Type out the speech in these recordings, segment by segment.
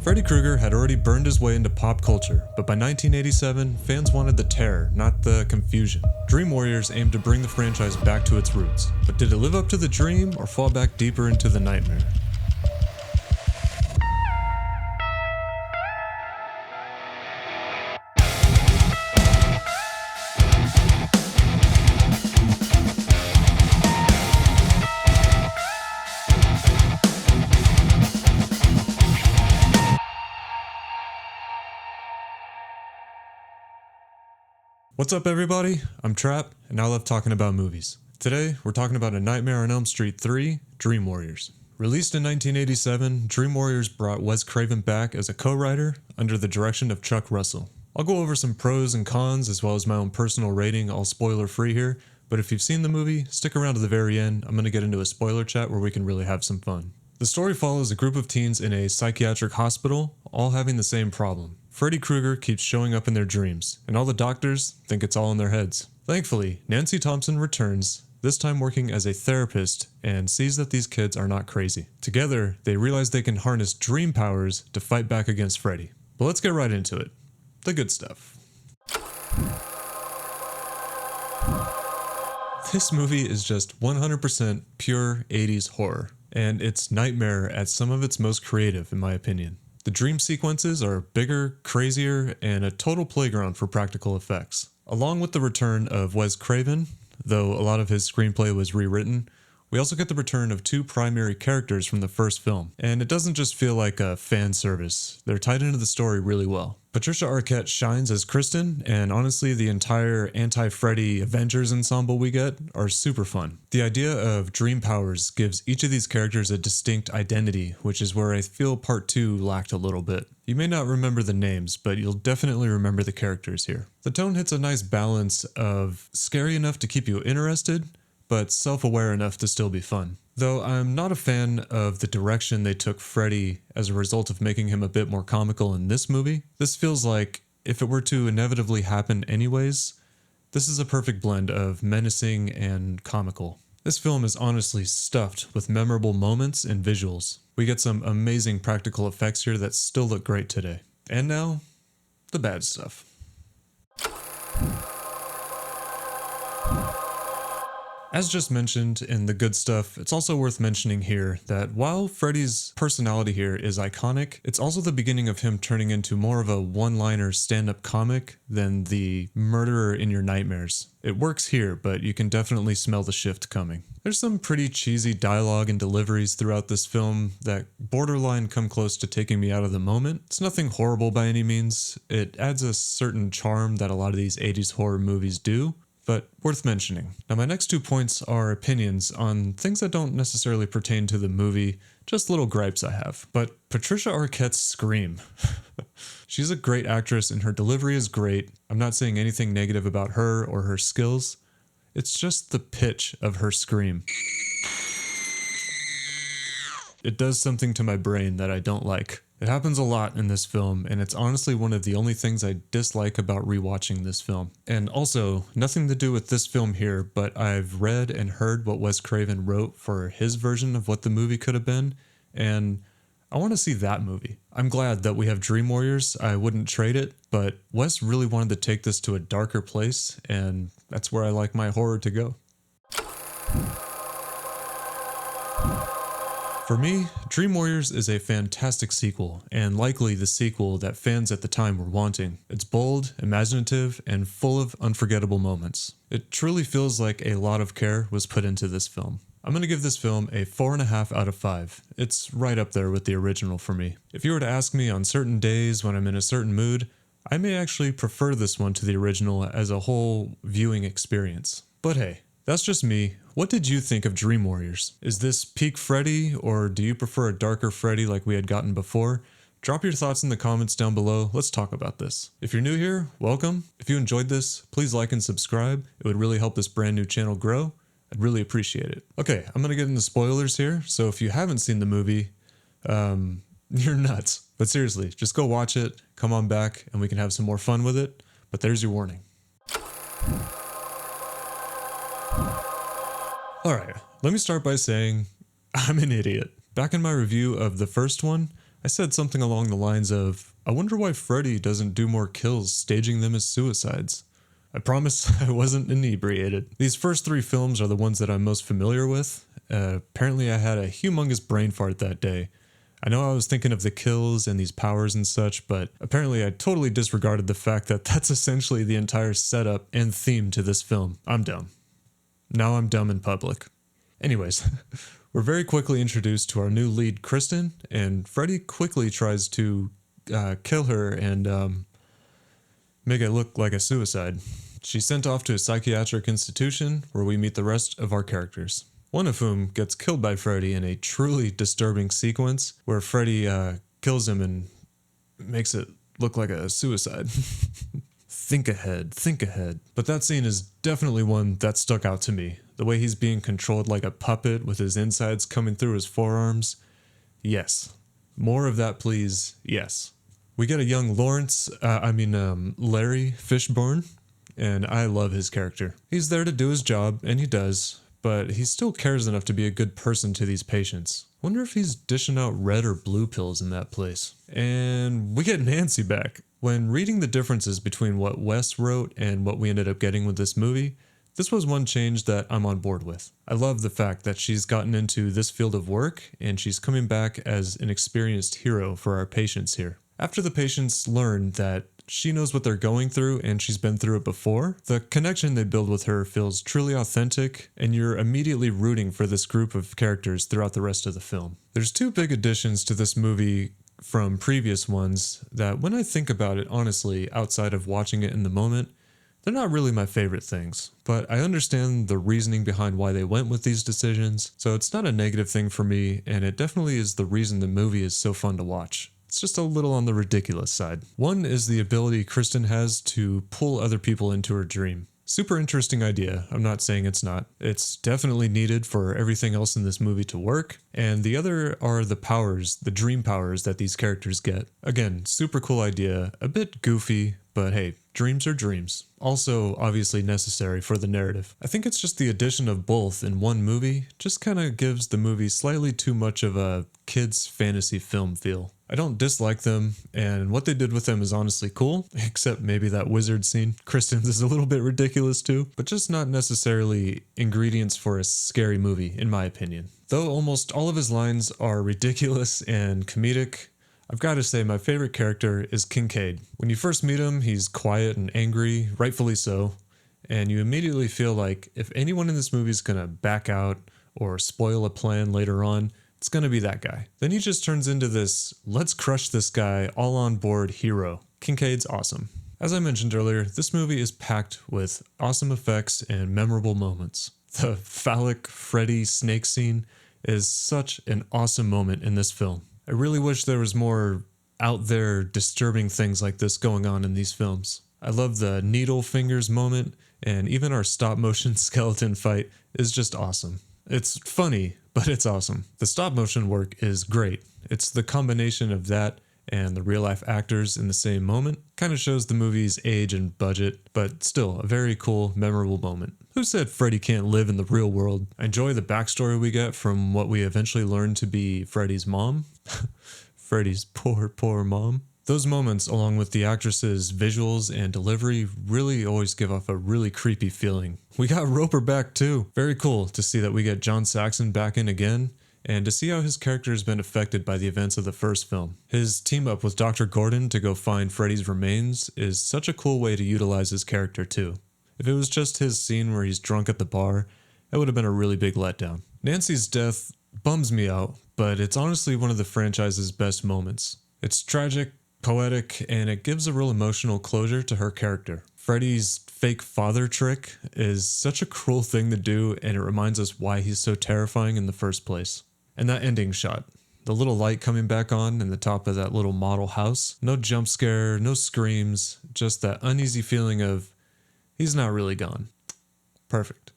Freddy Krueger had already burned his way into pop culture, but by 1987, fans wanted the terror, not the confusion. Dream Warriors aimed to bring the franchise back to its roots, but did it live up to the dream or fall back deeper into the nightmare? What's up everybody, I'm Trap, and I love talking about movies. Today, we're talking about A Nightmare on Elm Street 3, Dream Warriors. Released in 1987, Dream Warriors brought Wes Craven back as a co-writer under the direction of Chuck Russell. I'll go over some pros and cons as well as my own personal rating, all spoiler free here, but if you've seen the movie, stick around to the very end. I'm going to get into a spoiler chat where we can really have some fun. The story follows a group of teens in a psychiatric hospital, all having the same problem. Freddy Krueger keeps showing up in their dreams, and all the doctors think it's all in their heads. Thankfully, Nancy Thompson returns, this time working as a therapist, and sees that these kids are not crazy. Together, they realize they can harness dream powers to fight back against Freddy. But let's get right into it. The good stuff. This movie is just 100% pure 80s horror, and it's nightmare at some of its most creative, in my opinion. The dream sequences are bigger, crazier, and a total playground for practical effects. Along with the return of Wes Craven, though a lot of his screenplay was rewritten, we also get the return of two primary characters from the first film, and it doesn't just feel like a fan service. They're tied into the story really well. Patricia Arquette shines as Kristen, and honestly the entire anti-Freddy Avengers ensemble we get are super fun. The idea of dream powers gives each of these characters a distinct identity, which is where I feel part 2 lacked a little bit. You may not remember the names, but you'll definitely remember the characters here. The tone hits a nice balance of scary enough to keep you interested, but self-aware enough to still be fun. Though I'm not a fan of the direction they took Freddy as a result of making him a bit more comical in this movie. This feels like, if it were to inevitably happen anyways, this is a perfect blend of menacing and comical. This film is honestly stuffed with memorable moments and visuals. We get some amazing practical effects here that still look great today. And now, the bad stuff. As just mentioned in the good stuff, it's also worth mentioning here that while Freddy's personality here is iconic, it's also the beginning of him turning into more of a one-liner stand-up comic than the murderer in your nightmares. It works here, but you can definitely smell the shift coming. There's some pretty cheesy dialogue and deliveries throughout this film that borderline come close to taking me out of the moment. It's nothing horrible by any means. It adds a certain charm that a lot of these 80s horror movies do, but worth mentioning. Now my next 2 points are opinions on things that don't necessarily pertain to the movie, just little gripes I have. But Patricia Arquette's scream. She's a great actress and her delivery is great. I'm not saying anything negative about her or her skills. It's just the pitch of her scream. It does something to my brain that I don't like. It happens a lot in this film, and it's honestly one of the only things I dislike about rewatching this film. And also, nothing to do with this film here, but I've read and heard what Wes Craven wrote for his version of what the movie could have been, and I want to see that movie. I'm glad that we have Dream Warriors. I wouldn't trade it, but Wes really wanted to take this to a darker place, and that's where I like my horror to go. For me, Dream Warriors is a fantastic sequel, and likely the sequel that fans at the time were wanting. It's bold, imaginative, and full of unforgettable moments. It truly feels like a lot of care was put into this film. I'm going to give this film a 4.5 out of 5. It's right up there with the original for me. If you were to ask me on certain days when I'm in a certain mood, I may actually prefer this one to the original as a whole viewing experience. But hey, that's just me. What did you think of Dream Warriors? Is this peak Freddy, or do you prefer a darker Freddy like we had gotten before? Drop your thoughts in the comments down below. Let's talk about this. If you're new here, welcome. If you enjoyed this, please like and subscribe. It would really help this brand new channel grow. I'd really appreciate it. Okay, I'm gonna get into spoilers here. So if you haven't seen the movie, you're nuts. But seriously, just go watch it, come on back, and we can have some more fun with it. But there's your warning. Alright, let me start by saying I'm an idiot. Back in my review of the first one, I said something along the lines of, I wonder why Freddy doesn't do more kills, staging them as suicides. I promise I wasn't inebriated. These first 3 films are the ones that I'm most familiar with. Apparently I had a humongous brain fart that day. I know I was thinking of the kills and these powers and such, but apparently I totally disregarded the fact that that's essentially the entire setup and theme to this film. I'm dumb. Now I'm dumb in public. Anyways, we're very quickly introduced to our new lead, Kristen, and Freddy quickly tries to kill her and make it look like a suicide. She's sent off to a psychiatric institution where we meet the rest of our characters. One of whom gets killed by Freddy in a truly disturbing sequence where Freddy kills him and makes it look like a suicide. Think ahead, think ahead. But that scene is definitely one that stuck out to me. The way he's being controlled like a puppet with his insides coming through his forearms. Yes. More of that, please. Yes. We get a young Larry Fishburne, and I love his character. He's there to do his job, and he does, but he still cares enough to be a good person to these patients. Wonder if he's dishing out red or blue pills in that place. And we get Nancy back. When reading the differences between what Wes wrote and what we ended up getting with this movie, this was one change that I'm on board with. I love the fact that she's gotten into this field of work and she's coming back as an experienced hero for our patients here. After the patients learn that she knows what they're going through and she's been through it before, the connection they build with her feels truly authentic and you're immediately rooting for this group of characters throughout the rest of the film. There's 2 big additions to this movie from previous ones that when I think about it honestly, outside of watching it in the moment, they're not really my favorite things, but I understand the reasoning behind why they went with these decisions, so it's not a negative thing for me, and it definitely is the reason the movie is so fun to watch. It's just a little on the ridiculous side. One is the ability Kristen has to pull other people into her dream. Super interesting idea, I'm not saying it's not. It's definitely needed for everything else in this movie to work, and the other are the powers, the dream powers that these characters get. Again, super cool idea, a bit goofy, but hey, dreams are dreams. Also, obviously necessary for the narrative. I think it's just the addition of both in one movie just kind of gives the movie slightly too much of a kid's fantasy film feel. I don't dislike them, and what they did with them is honestly cool, except maybe that wizard scene. Kristen's is a little bit ridiculous too, but just not necessarily ingredients for a scary movie, in my opinion. Though almost all of his lines are ridiculous and comedic, I've got to say my favorite character is Kincaid. When you first meet him, he's quiet and angry, rightfully so, and you immediately feel like if anyone in this movie is gonna back out or spoil a plan later on, it's gonna be that guy. Then he just turns into this, let's crush this guy, all on board hero. Kincaid's awesome. As I mentioned earlier, this movie is packed with awesome effects and memorable moments. The phallic Freddy snake scene is such an awesome moment in this film. I really wish there was more out there disturbing things like this going on in these films. I love the needle fingers moment, and even our stop motion skeleton fight is just awesome. It's funny, but it's awesome. The stop motion work is great. It's the combination of that and the real life actors in the same moment. Kind of shows the movie's age and budget, but still a very cool, memorable moment. Who said Freddy can't live in the real world? I enjoy the backstory we get from what we eventually learn to be Freddy's mom. Freddy's poor mom. Those moments, along with the actress's visuals and delivery, really always give off a really creepy feeling. We got Roper back too. Very cool to see that we get John Saxon back in again, and to see how his character has been affected by the events of the first film. His team up with Dr. Gordon to go find Freddy's remains is such a cool way to utilize his character too. If it was just his scene where he's drunk at the bar, it would have been a really big letdown. Nancy's death bums me out, but it's honestly one of the franchise's best moments. It's tragic, poetic, and it gives a real emotional closure to her character. Freddy's fake father trick is such a cruel thing to do, and it reminds us why he's so terrifying in the first place. And that ending shot, the little light coming back on in the top of that little model house, no jump scare, no screams, just that uneasy feeling of he's not really gone. Perfect.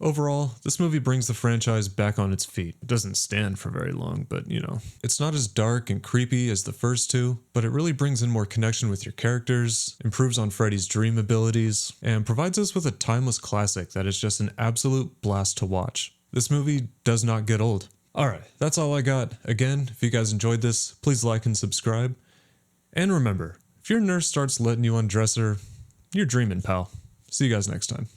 Overall, this movie brings the franchise back on its feet. It doesn't stand for very long, but you know. It's not as dark and creepy as the first two, but it really brings in more connection with your characters, improves on Freddy's dream abilities, and provides us with a timeless classic that is just an absolute blast to watch. This movie does not get old. Alright, that's all I got. Again, if you guys enjoyed this, please like and subscribe. And remember, if your nurse starts letting you undress her, you're dreaming, pal. See you guys next time.